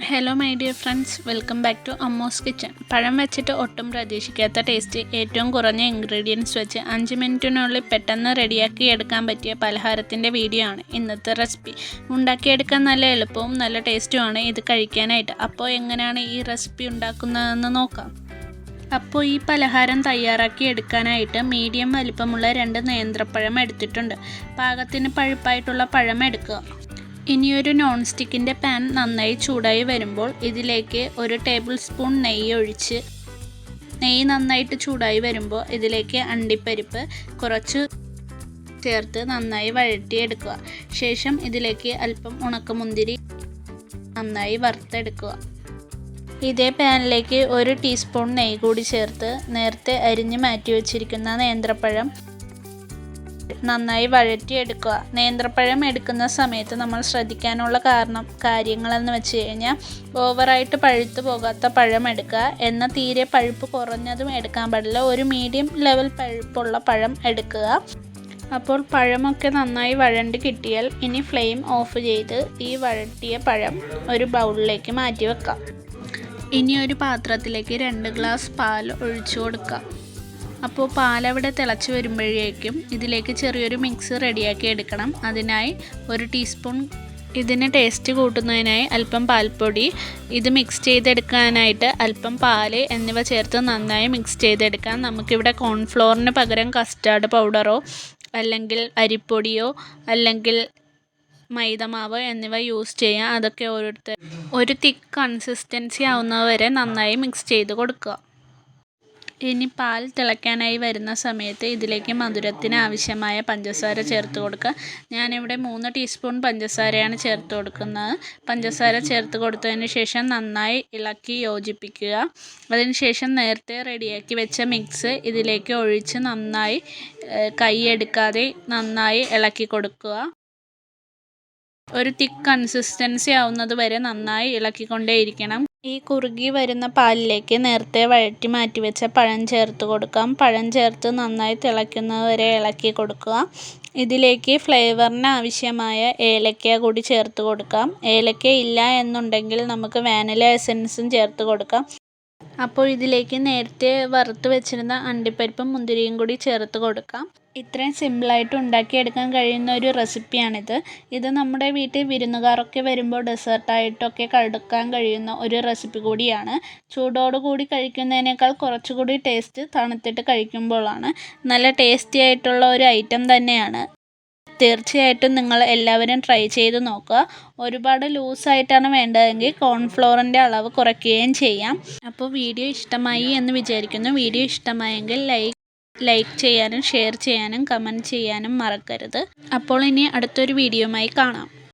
Hello my dear friends, welcome back to Ammos kitchen. പഴം വെച്ചിട്ട് ഒട്ടും പ്രതീക്ഷിക്കാത്ത ടേസ്റ്റ്, ഏറ്റവും കുറഞ്ഞ ഇൻഗ്രീഡിയൻസ് വെച്ച് 5 മിനിറ്റിനുള്ളിൽ പെട്ടെന്ന് റെഡിയാക്കി എടുക്കാൻ പറ്റിയ പലഹാരത്തിൻ്റെ വീഡിയോ ആണ് ഇന്നത്തെ റെസിപ്പി. ഉണ്ടാക്കിയെടുക്കാൻ നല്ല എളുപ്പവും നല്ല ടേസ്റ്റുമാണ് ഇത് കഴിക്കാനായിട്ട്. അപ്പോൾ എങ്ങനെയാണ് ഈ റെസിപ്പി ഉണ്ടാക്കുന്നതെന്ന് നോക്കാം. അപ്പോൾ ഈ പലഹാരം തയ്യാറാക്കി എടുക്കാനായിട്ട് മീഡിയം വലിപ്പമുള്ള 2 നേന്ത്രപ്പഴം എടുത്തിട്ടുണ്ട്. പാകത്തിന് പഴുപ്പായിട്ടുള്ള പഴം എടുക്കുക. ഇനിയൊരു നോൺ സ്റ്റിക്കിൻ്റെ പാൻ നന്നായി ചൂടായി വരുമ്പോൾ ഇതിലേക്ക് 1 ടേബിൾ സ്പൂൺ നെയ്യ് ഒഴിച്ച്, നെയ്യ് നന്നായിട്ട് ചൂടായി വരുമ്പോൾ ഇതിലേക്ക് അണ്ടിപ്പരിപ്പ് കുറച്ച് ചേർത്ത് നന്നായി വഴറ്റിയെടുക്കുക. ശേഷം ഇതിലേക്ക് അല്പം ഉണക്കമുന്തിരി നന്നായി വറുത്തെടുക്കുക. ഇതേ പാനിലേക്ക് 1 ടീസ്പൂൺ നെയ്യ് കൂടി ചേർത്ത് നേരത്തെ അരിഞ്ഞ് മാറ്റി വച്ചിരിക്കുന്ന നേന്ത്രപ്പഴം നന്നായി വഴറ്റിയെടുക്കുക. നേന്ത്രപ്പഴം എടുക്കുന്ന സമയത്ത് നമ്മൾ ശ്രദ്ധിക്കാനുള്ള കാര്യങ്ങളെന്ന് വെച്ച് കഴിഞ്ഞാൽ, ഓവറായിട്ട് പഴുത്ത് പോകാത്ത പഴം എടുക്കുക, എന്നാൽ തീരെ പഴുപ്പ് കുറഞ്ഞതും എടുക്കാൻ പാടില്ല. ഒരു മീഡിയം ലെവൽ പഴുപ്പുള്ള പഴം എടുക്കുക. അപ്പോൾ പഴമൊക്കെ നന്നായി വഴണ്ട് കിട്ടിയാൽ ഇനി ഫ്ലെയിം ഓഫ് ചെയ്ത് ഈ വഴറ്റിയ പഴം ഒരു ബൗളിലേക്ക് മാറ്റി വെക്കാം. ഇനി ഒരു പാത്രത്തിലേക്ക് 2 ഗ്ലാസ് പാൽ ഒഴിച്ചു കൊടുക്കുക. അപ്പോൾ പാലവിടെ തിളച്ച് വരുമ്പോഴേക്കും ഇതിലേക്ക് ചെറിയൊരു മിക്സ് റെഡിയാക്കി എടുക്കണം. അതിനായി 1 ടീസ്പൂൺ, ഇതിന് ടേസ്റ്റ് കൂട്ടുന്നതിനായി അല്പം പാൽപ്പൊടി, ഇത് മിക്സ് ചെയ്തെടുക്കാനായിട്ട് അല്പം പാല് എന്നിവ ചേർത്ത് നന്നായി മിക്സ് ചെയ്തെടുക്കാം. നമുക്കിവിടെ കോൺഫ്ലോറിന് പകരം കസ്റ്റാർഡ് പൗഡറോ അല്ലെങ്കിൽ അരിപ്പൊടിയോ അല്ലെങ്കിൽ മൈദമാവ് എന്നിവ യൂസ് ചെയ്യാം. അതൊക്കെ ഓരോരുത്തർ ഒരു തിക്ക് കൺസിസ്റ്റൻസി ആവുന്നവരെ നന്നായി മിക്സ് ചെയ്ത് കൊടുക്കുക. ഇനി പാൽ തിളയ്ക്കാനായി വരുന്ന സമയത്ത് ഇതിലേക്ക് മധുരത്തിന് ആവശ്യമായ പഞ്ചസാര ചേർത്ത് കൊടുക്കുക. ഞാനിവിടെ 3 ടീസ്പൂൺ പഞ്ചസാരയാണ് ചേർത്ത് കൊടുക്കുന്നത്. പഞ്ചസാര ചേർത്ത് കൊടുത്തതിന് ശേഷം നന്നായി ഇളക്കി യോജിപ്പിക്കുക. അതിനുശേഷം നേരത്തെ റെഡിയാക്കി വെച്ച മിക്സ് ഇതിലേക്ക് ഒഴിച്ച് നന്നായി കൈയെടുക്കാതെ നന്നായി ഇളക്കി കൊടുക്കുക. ഒരു തിക്ക് കൺസിസ്റ്റൻസി ആവുന്നത് വരെ നന്നായി ഇളക്കിക്കൊണ്ടേയിരിക്കണം. ഈ കുറുകി വരുന്ന പാലിലേക്ക് നേരത്തെ വഴറ്റി മാറ്റി വെച്ച പഴം ചേർത്ത് കൊടുക്കാം. പഴം ചേർത്ത് നന്നായി തിളയ്ക്കുന്നതുവരെ ഇളക്കി കൊടുക്കുക. ഇതിലേക്ക് ഫ്ലേവറിന് ആവശ്യമായ ഏലക്ക കൂടി ചേർത്ത് കൊടുക്കാം. ഏലക്ക ഇല്ല എന്നുണ്ടെങ്കിൽ നമുക്ക് വാനില എസൻസും ചേർത്ത് കൊടുക്കാം. അപ്പോൾ ഇതിലേക്ക് നേരത്തെ വറുത്ത് വെച്ചിരുന്ന അണ്ടിപ്പരിപ്പും മുന്തിരിയും കൂടി ചേർത്ത് കൊടുക്കാം. ഇത്രയും സിമ്പിളായിട്ട് ഉണ്ടാക്കിയെടുക്കാൻ കഴിയുന്ന ഒരു റെസിപ്പിയാണിത്. ഇത് നമ്മുടെ വീട്ടിൽ വിരുന്നുകാരൊക്കെ വരുമ്പോൾ ഡെസേർട്ടായിട്ടൊക്കെ കൊടുക്കാൻ കഴിയുന്ന ഒരു റെസിപ്പി കൂടിയാണ്. ചൂടോടുകൂടി കഴിക്കുന്നതിനേക്കാൾ കുറച്ചുകൂടി ടേസ്റ്റ് തണുത്തിട്ട് കഴിക്കുമ്പോഴാണ്. നല്ല ടേസ്റ്റി ആയിട്ടുള്ള ഒരു ഐറ്റം തന്നെയാണ്. തീർച്ചയായിട്ടും നിങ്ങൾ എല്ലാവരും ട്രൈ ചെയ്ത് നോക്കുക. ഒരുപാട് ലൂസായിട്ടാണ് വേണ്ടതെങ്കിൽ കോൺഫ്ലോറിൻ്റെ അളവ് കുറയ്ക്കുകയും ചെയ്യാം. അപ്പോൾ വീഡിയോ ഇഷ്ടമായി എന്ന് വിചാരിക്കുന്നു. വീഡിയോ ഇഷ്ടമായെങ്കിൽ ലൈക്ക് ചെയ്യാനും ഷെയർ ചെയ്യാനും കമൻറ്റ് ചെയ്യാനും മറക്കരുത്. അപ്പോൾ ഇനി അടുത്തൊരു വീഡിയോയുമായി കാണാം.